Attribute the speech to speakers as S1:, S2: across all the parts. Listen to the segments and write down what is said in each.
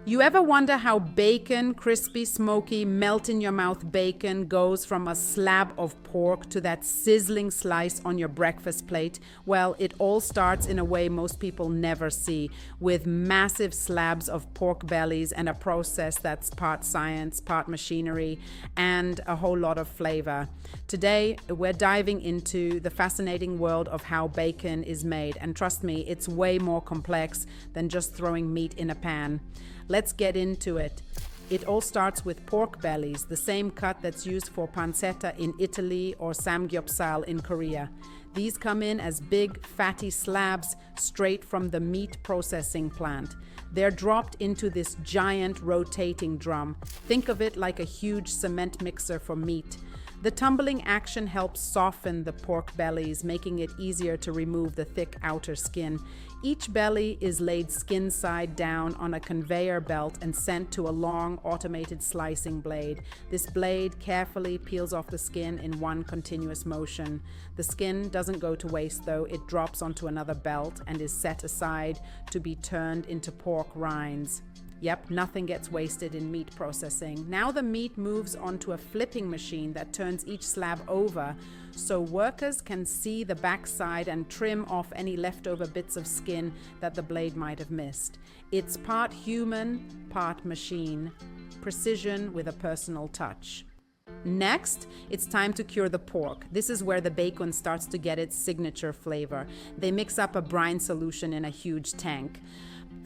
S1: You ever wonder how bacon, crispy, smoky, melt in your mouth bacon goes from a slab of pork to that sizzling slice on your breakfast plate? Well, it all starts in a way most people never see, with massive slabs of pork bellies and a process that's part science, part machinery, and a whole lot of flavor. Today, we're diving into the fascinating world of how bacon is made, and trust me, it's way more complex than just throwing meat in a pan. Let's get into it. It all starts with pork bellies, the same cut that's used for pancetta in Italy or samgyeopsal in Korea. These come in as big, fatty slabs straight from the meat processing plant. They're dropped into this giant rotating drum. Think of it like a huge cement mixer for meat. The tumbling action helps soften the pork bellies, making it easier to remove the thick outer skin. Each belly is laid skin side down on a conveyor belt and sent to a long automated slicing blade. This blade carefully peels off the skin in one continuous motion. The skin doesn't go to waste though, it drops onto another belt and is set aside to be turned into pork rinds. Yep, nothing gets wasted in meat processing. Now the meat moves onto a flipping machine that turns each slab over so workers can see the backside and trim off any leftover bits of skin that the blade might have missed. It's part human, part machine. Precision with a personal touch. Next, it's time to cure the pork. This is where the bacon starts to get its signature flavor. They mix up a brine solution in a huge tank.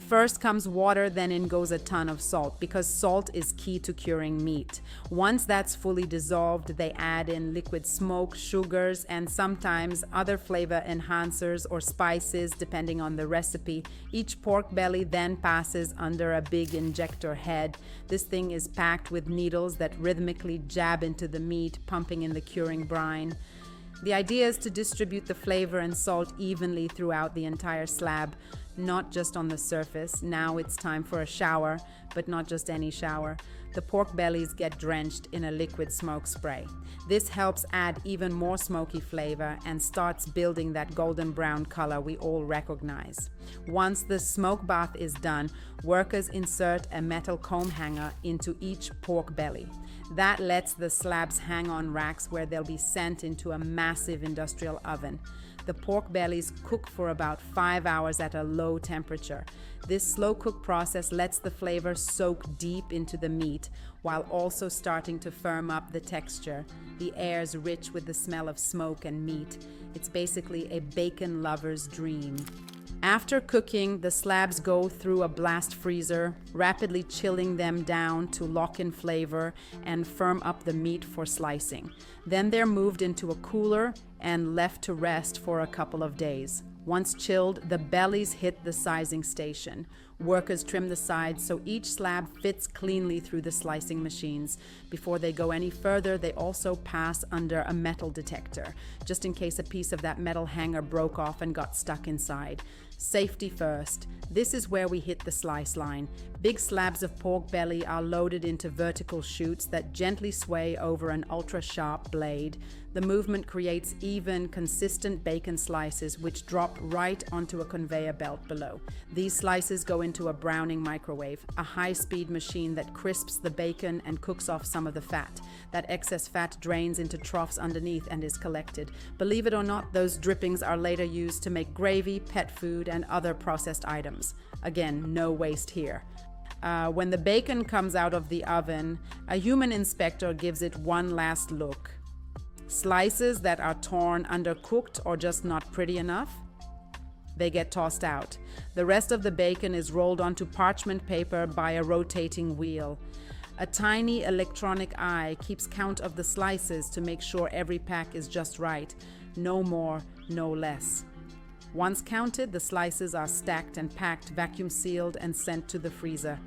S1: First comes water, then in goes a ton of salt, because salt is key to curing meat. Once that's fully dissolved, they add in liquid smoke, sugars, and sometimes other flavor enhancers or spices depending on the recipe. Each pork belly then passes under a big injector head. This thing is packed with needles that rhythmically jab into the meat, pumping in the curing brine. The idea is to distribute the flavor and salt evenly throughout the entire slab, not just on the surface. Now it's time for a shower, but not just any shower. The pork bellies get drenched in a liquid smoke spray. This helps add even more smoky flavor and starts building that golden brown color we all recognize. Once the smoke bath is done, workers insert a metal comb hanger into each pork belly. That lets the slabs hang on racks where they'll be sent into a massive industrial oven. The pork bellies cook for about 5 hours at a low temperature. This slow cook process lets the flavor soak deep into the meat while also starting to firm up the texture. The air's rich with the smell of smoke and meat. It's basically a bacon lover's dream. After cooking, the slabs go through a blast freezer, rapidly chilling them down to lock in flavor and firm up the meat for slicing. Then they're moved into a cooler and left to rest for a couple of days. Once chilled, the bellies hit the sizing station. Workers trim the sides so each slab fits cleanly through the slicing machines. Before they go any further, they also pass under a metal detector, just in case a piece of that metal hanger broke off and got stuck inside. Safety first. This is where we hit the slice line. Big slabs of pork belly are loaded into vertical chutes that gently sway over an ultra-sharp blade. The movement creates even, consistent bacon slices which drop right onto a conveyor belt below. These slices go into a browning microwave, a high-speed machine that crisps the bacon and cooks off some of the fat. That excess fat drains into troughs underneath and is collected. Believe it or not, those drippings are later used to make gravy, pet food, and other processed items. Again, no waste here. When the bacon comes out of the oven, a human inspector gives it one last look. Slices that are torn, undercooked, or just not pretty enough, they get tossed out. The rest of the bacon is rolled onto parchment paper by a rotating wheel. A tiny electronic eye keeps count of the slices to make sure every pack is just right. No more, no less. Once counted, the slices are stacked and packed, vacuum sealed, and sent to the freezer.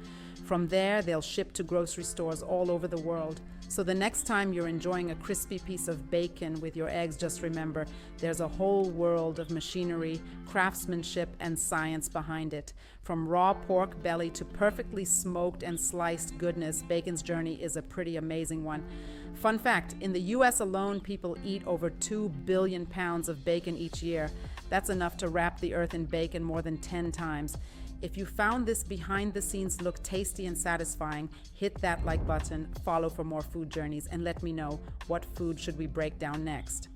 S1: From there, they'll ship to grocery stores all over the world. So the next time you're enjoying a crispy piece of bacon with your eggs, just remember, there's a whole world of machinery, craftsmanship, and science behind it. From raw pork belly to perfectly smoked and sliced goodness, bacon's journey is a pretty amazing one. Fun fact, in the US alone, people eat over 2 billion pounds of bacon each year. That's enough to wrap the earth in bacon more than 10 times. If you found this behind the scenes look tasty and satisfying, hit that like button, follow for more food journeys, and let me know what food should we break down next.